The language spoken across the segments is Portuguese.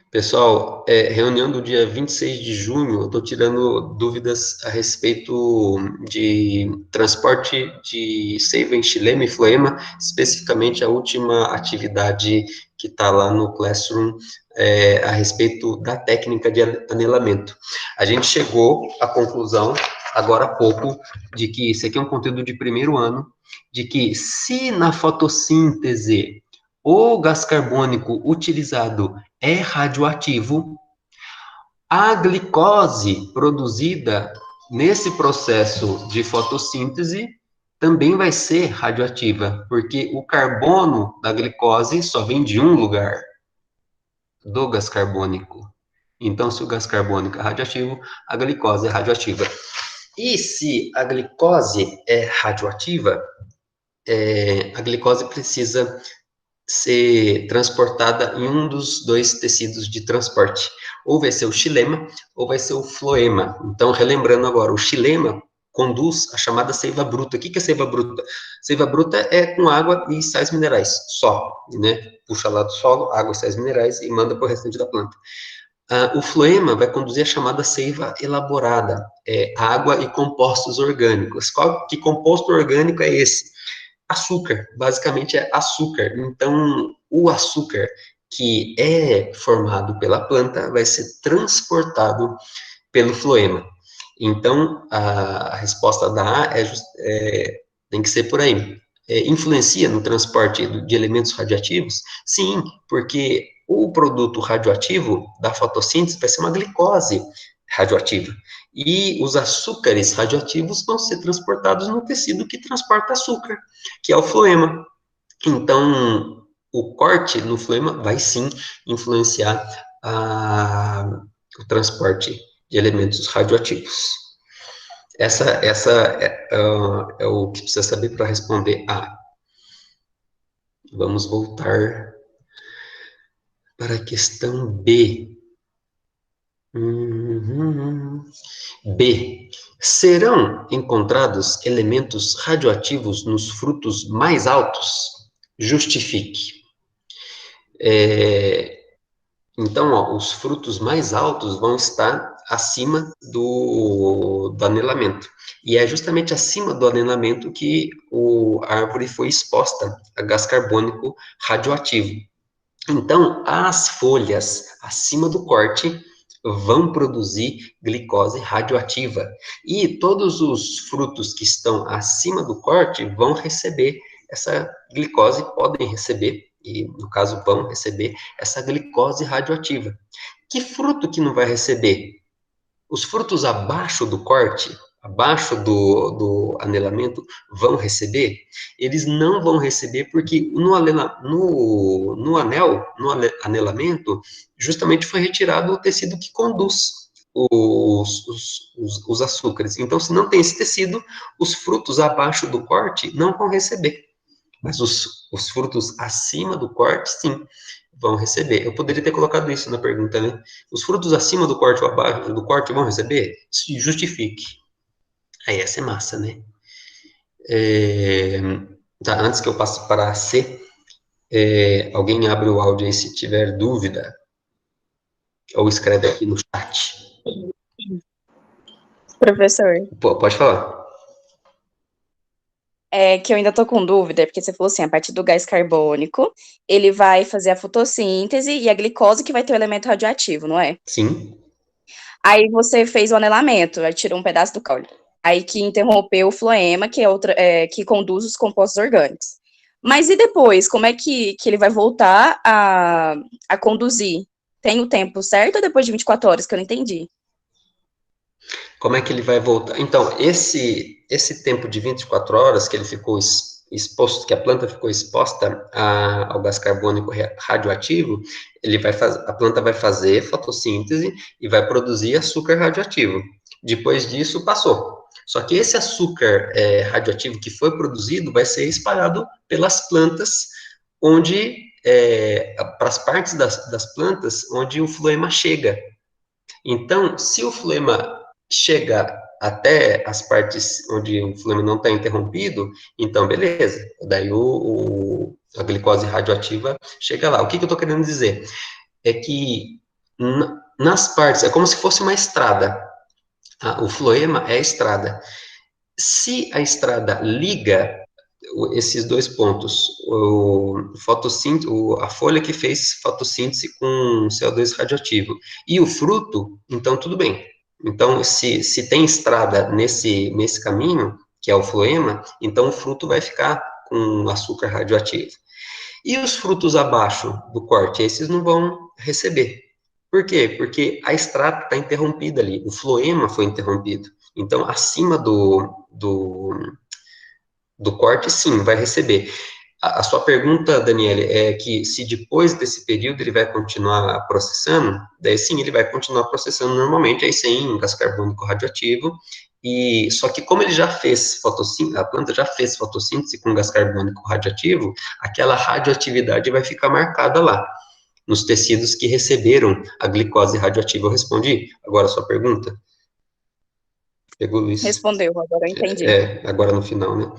Pessoal, reunião do dia 26 de junho, eu estou tirando dúvidas a respeito de transporte de seiva em xilema e floema, especificamente a última atividade que está lá no Classroom, a respeito da técnica de anelamento. A gente chegou à conclusão, agora há pouco, de que isso aqui é um conteúdo de primeiro ano, de que se na fotossíntese o gás carbônico utilizado é radioativo, a glicose produzida nesse processo de fotossíntese também vai ser radioativa, porque o carbono da glicose só vem de um lugar, do gás carbônico. Então, se o gás carbônico é radioativo, a glicose é radioativa. E se a glicose é radioativa, a glicose precisa ser transportada em um dos dois tecidos de transporte. Ou vai ser o xilema, ou vai ser o floema. Então, relembrando agora, o xilema conduz a chamada seiva bruta. O que é seiva bruta? Seiva bruta é com água e sais minerais, só, né? Puxa lá do solo, água e sais minerais e manda para o restante da planta. O floema vai conduzir a chamada seiva elaborada, água e compostos orgânicos. Que composto orgânico é esse? Açúcar, basicamente é açúcar. Então, o açúcar que é formado pela planta vai ser transportado pelo floema. Então, a resposta da A tem que ser por aí. Influencia no transporte de elementos radioativos? Sim, porque o produto radioativo da fotossíntese vai ser uma glicose radioativa. E os açúcares radioativos vão ser transportados no tecido que transporta açúcar, que é o floema. Então, o corte no floema vai sim influenciar o transporte de elementos radioativos. Essa é o que precisa saber para responder A. Vamos voltar para a questão B. B. Serão encontrados elementos radioativos nos frutos mais altos? Justifique. Então, os frutos mais altos vão estar acima do anelamento. E é justamente acima do anelamento que a árvore foi exposta a gás carbônico radioativo. Então, as folhas acima do corte vão produzir glicose radioativa. E todos os frutos que estão acima do corte vão receber essa glicose, podem receber, e no caso vão receber, essa glicose radioativa. Que fruto que não vai receber? Os frutos abaixo do corte, abaixo do anelamento, vão receber? Eles não vão receber porque no anelamento, justamente foi retirado o tecido que conduz os açúcares. Então, se não tem esse tecido, os frutos abaixo do corte não vão receber. Mas os frutos acima do corte, sim, vão receber. Eu poderia ter colocado isso na pergunta, né? Os frutos acima do corte ou abaixo do corte vão receber? Se justifique. Aí essa é massa, né? Tá, antes que eu passe para a C, alguém abre o áudio aí se tiver dúvida, ou escreve aqui no chat. Professor. Pode falar. É que eu ainda tô com dúvida, porque você falou assim, a partir do gás carbônico, ele vai fazer a fotossíntese e a glicose que vai ter o elemento radioativo, não é? Sim. Aí você fez o anelamento, aí tirou um pedaço do caule. Aí que interrompeu o floema, que que conduz os compostos orgânicos. Mas e depois, como é que ele vai voltar a conduzir? Tem o tempo certo ou depois de 24 horas, que eu não entendi? Como é que ele vai voltar? Então, esse tempo de 24 horas que ele ficou exposto, que a planta ficou exposta ao gás carbônico radioativo, a planta vai fazer fotossíntese e vai produzir açúcar radioativo. Depois disso, passou. Só que esse açúcar radioativo que foi produzido vai ser espalhado pelas plantas, para as partes das plantas onde o floema chega. Então, se o floema chega até as partes onde o floema não está interrompido, então beleza. Daí a glicose radioativa chega lá. O que eu estou querendo dizer? é que nas partes, é como se fosse uma estrada. O floema é a estrada. Se a estrada liga esses dois pontos, a folha que fez fotossíntese com CO2 radioativo e o fruto, então tudo bem. Então, se tem estrada nesse caminho, que é o floema, então o fruto vai ficar com açúcar radioativo. E os frutos abaixo do corte, esses não vão receber. Por quê? Porque a estrada está interrompida ali, o floema foi interrompido. Então, acima do corte, sim, vai receber. A sua pergunta, Daniele, é que se depois desse período ele vai continuar processando, daí sim, ele vai continuar processando normalmente, aí sem gás carbônico radioativo, e só que como ele já fez fotossíntese, a planta já fez fotossíntese com gás carbônico radioativo, aquela radioatividade vai ficar marcada lá, nos tecidos que receberam a glicose radioativa. Eu respondi agora a sua pergunta? Pegou, Luiz? Respondeu, agora eu entendi. Agora no final, né?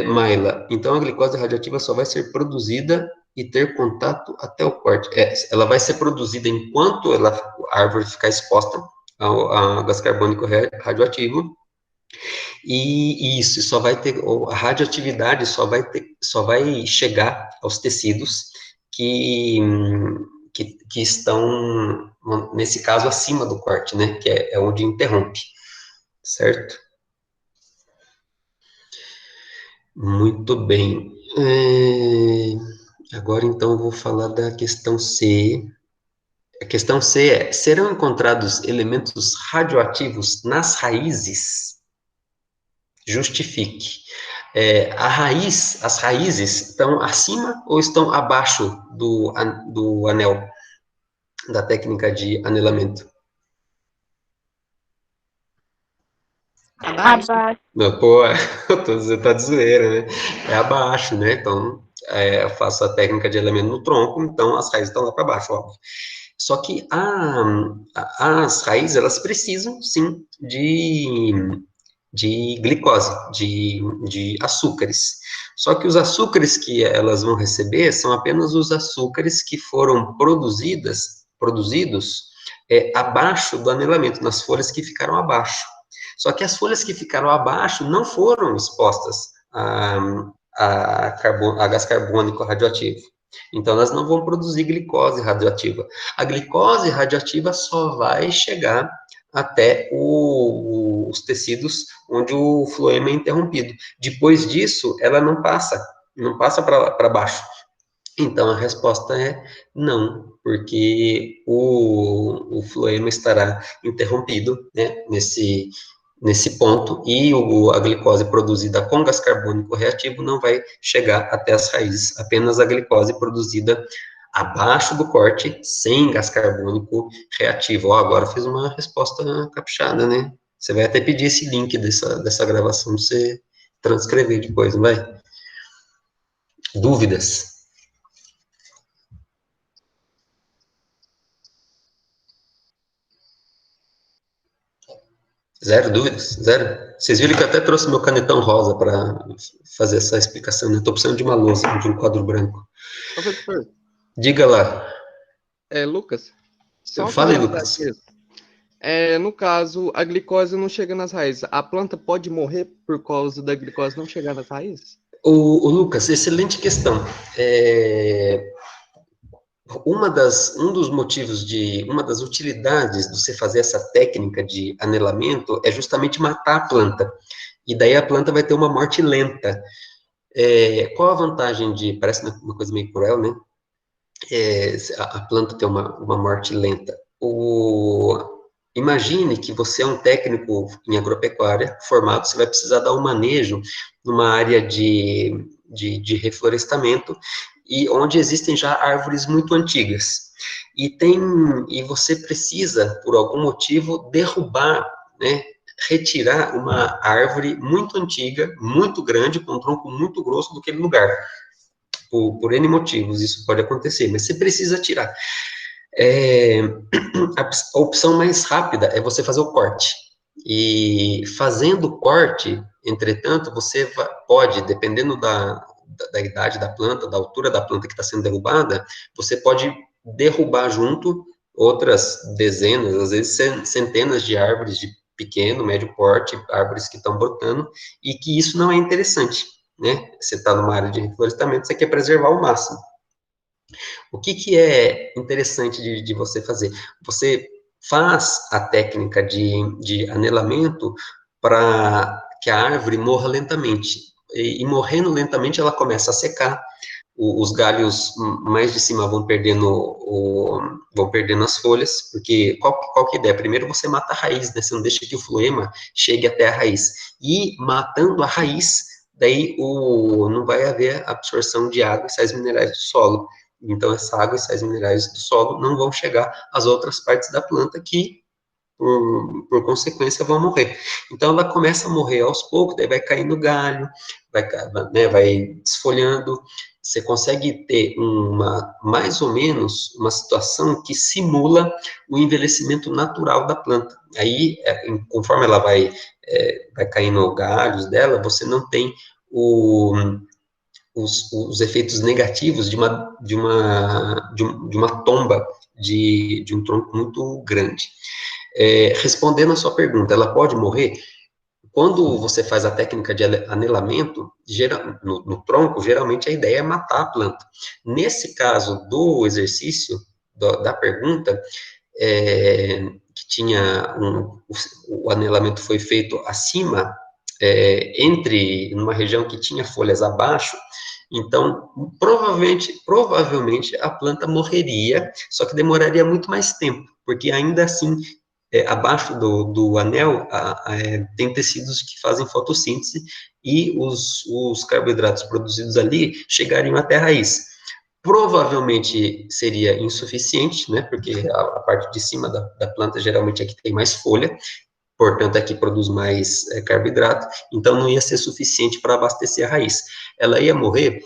Maila, então a glicose radioativa só vai ser produzida e ter contato até o corte. Ela vai ser produzida enquanto a árvore ficar exposta ao gás carbônico radioativo, e isso só vai ter, a radioatividade só vai chegar aos tecidos que, que estão, nesse caso, acima do corte, né? Que é onde interrompe, certo? Muito bem. Agora, então, eu vou falar da questão C. A questão C é: serão encontrados elementos radioativos nas raízes? Justifique. As raízes estão acima ou estão abaixo do anel, da técnica de anelamento? Abaixo. Não, pô, você tá de zoeira, né? É abaixo, né? Então, eu faço a técnica de anelamento no tronco, então as raízes estão lá para baixo, óbvio. Só que as raízes, elas precisam, sim, de glicose, de açúcares. Só que os açúcares que elas vão receber são apenas os açúcares que foram produzidos abaixo do anelamento, nas folhas que ficaram abaixo. Só que as folhas que ficaram abaixo não foram expostas a gás carbônico radioativo. Então, elas não vão produzir glicose radioativa. A glicose radioativa só vai chegar até os tecidos onde o floema é interrompido. Depois disso, ela não passa para baixo. Então, a resposta é não, porque o floema estará interrompido, né, nesse ponto, e a glicose produzida com gás carbônico reativo não vai chegar até as raízes, apenas a glicose produzida abaixo do corte, sem gás carbônico reativo. Agora fez uma resposta caprichada, né? Você vai até pedir esse link dessa gravação para você transcrever depois, não vai? Dúvidas? Zero dúvidas? Zero? Vocês viram que eu até trouxe meu canetão rosa para fazer essa explicação, né? Estou precisando de uma lousa, de um quadro branco. Professor, Diga lá. Lucas, só uma Fala aí, curiosidade Lucas. mesmo. No caso, a glicose não chega nas raízes. A planta pode morrer por causa da glicose não chegar nas raízes? O Lucas, excelente questão. Um dos motivos uma das utilidades de você fazer essa técnica de anelamento é justamente matar a planta. E daí a planta vai ter uma morte lenta. Qual a vantagem parece uma coisa meio cruel, né? A planta ter uma morte lenta. Imagine que você é um técnico em agropecuária formado, você vai precisar dar um manejo numa área de reflorestamento, e onde existem já árvores muito antigas. E você precisa, por algum motivo, derrubar, né, retirar uma árvore muito antiga, muito grande, com um tronco muito grosso daquele lugar. Por N motivos, isso pode acontecer, mas você precisa tirar. A opção mais rápida é você fazer o corte. E fazendo o corte, entretanto, você pode, dependendo da idade da planta, da altura da planta que está sendo derrubada, você pode derrubar junto outras dezenas, às vezes centenas de árvores de pequeno, médio porte, árvores que estão brotando, e que isso não é interessante, né? Você está numa área de reflorestamento, você quer preservar ao máximo. O que é interessante de você fazer? Você faz a técnica de anelamento para que a árvore morra lentamente. E morrendo lentamente, ela começa a secar, os galhos mais de cima vão perdendo as folhas, porque qual que é a ideia? Primeiro você mata a raiz, né? Você não deixa que o floema chegue até a raiz. E matando a raiz, daí não vai haver absorção de água e sais minerais do solo. Então, essa água e sais minerais do solo não vão chegar às outras partes da planta que, por consequência, vão morrer. Então, ela começa a morrer aos poucos, daí vai caindo galho, vai desfolhando. Você consegue ter mais ou menos, uma situação que simula o envelhecimento natural da planta. Aí, conforme ela vai caindo galhos dela, você não tem os efeitos negativos de uma tomba de um tronco muito grande. Respondendo a sua pergunta, ela pode morrer? Quando você faz a técnica de anelamento, no tronco, geralmente a ideia é matar a planta. Nesse caso do exercício, da pergunta, que tinha o anelamento foi feito acima, numa região que tinha folhas abaixo, então, provavelmente a planta morreria, só que demoraria muito mais tempo, porque ainda assim, abaixo do anel, tem tecidos que fazem fotossíntese e os carboidratos produzidos ali chegariam até a raiz. Provavelmente seria insuficiente, né, porque a parte de cima da planta geralmente é que tem mais folha, portanto, aqui produz mais carboidrato, então não ia ser suficiente para abastecer a raiz. Ela ia morrer,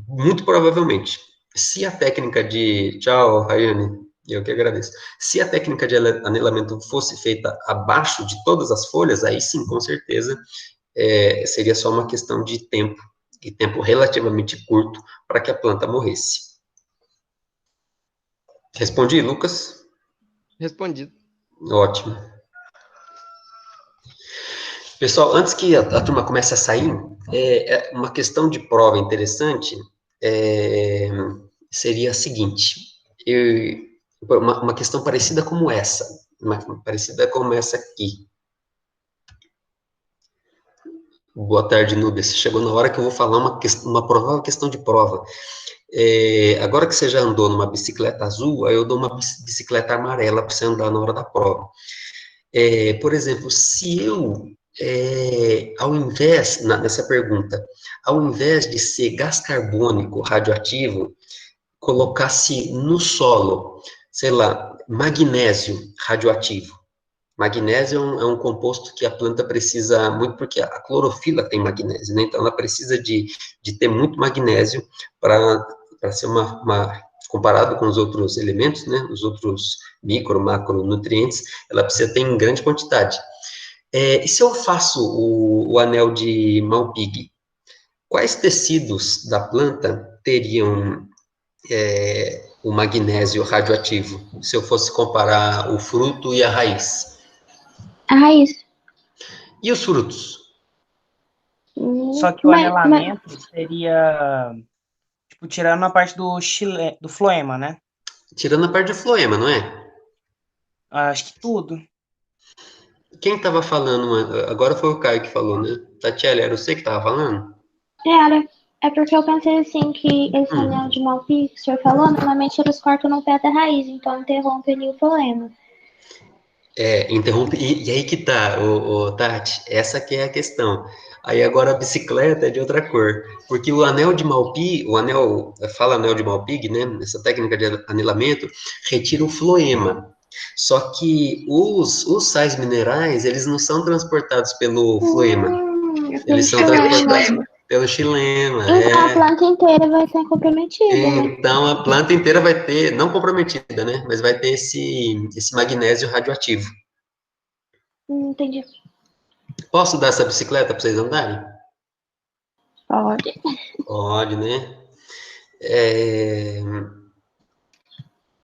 muito provavelmente. Se a técnica de... Tchau, Rayane, eu que agradeço. Se a técnica de anelamento fosse feita abaixo de todas as folhas, aí sim, com certeza, seria só uma questão de tempo, e tempo relativamente curto, para que a planta morresse. Respondi, Lucas? Respondido. Ótimo. Pessoal, antes que a turma comece a sair, uma questão de prova interessante seria a seguinte, uma questão parecida como essa, parecida como essa aqui. Boa tarde, Nubes. Chegou na hora que eu vou falar uma provável questão de prova. Agora que você já andou numa bicicleta azul, aí eu dou uma bicicleta amarela para você andar na hora da prova. Por exemplo, se eu, nessa pergunta, ao invés de ser gás carbônico radioativo, colocasse no solo, sei lá, magnésio radioativo. Magnésio é um composto que a planta precisa muito, porque a clorofila tem magnésio, né? Então, ela precisa de ter muito magnésio para ser comparado com os outros elementos, né? Os outros micro, macronutrientes, ela precisa ter em grande quantidade. E se eu faço o anel de Malpighi, quais tecidos da planta teriam o magnésio radioativo, se eu fosse comparar o fruto e a raiz? A raiz. E os frutos? Só que o anelamento seria, tipo, tirando a parte do floema, né? Tirando a parte de floema, não é? Acho que tudo. Quem estava falando? Agora foi o Caio que falou, né? Tatiele, era você que estava falando? Era. É porque eu pensei assim que esse anel de Malpighi que o senhor falou, normalmente eles cortam no pé da raiz, então interrompe ali o floema. Interrompe. E aí que tá, Tati, essa que é a questão. Aí agora a bicicleta é de outra cor, porque o anel de Malpighi, fala anel de Malpighi, né? Essa técnica de anelamento retira o floema. Só que os sais minerais, eles não são transportados pelo floema, eles são transportados pelo xilema. Então a planta inteira vai ser comprometida. Então a planta inteira vai ter, não comprometida, né? Mas vai ter esse magnésio radioativo. Entendi. Posso dar essa bicicleta para vocês andarem? Pode. Pode, né?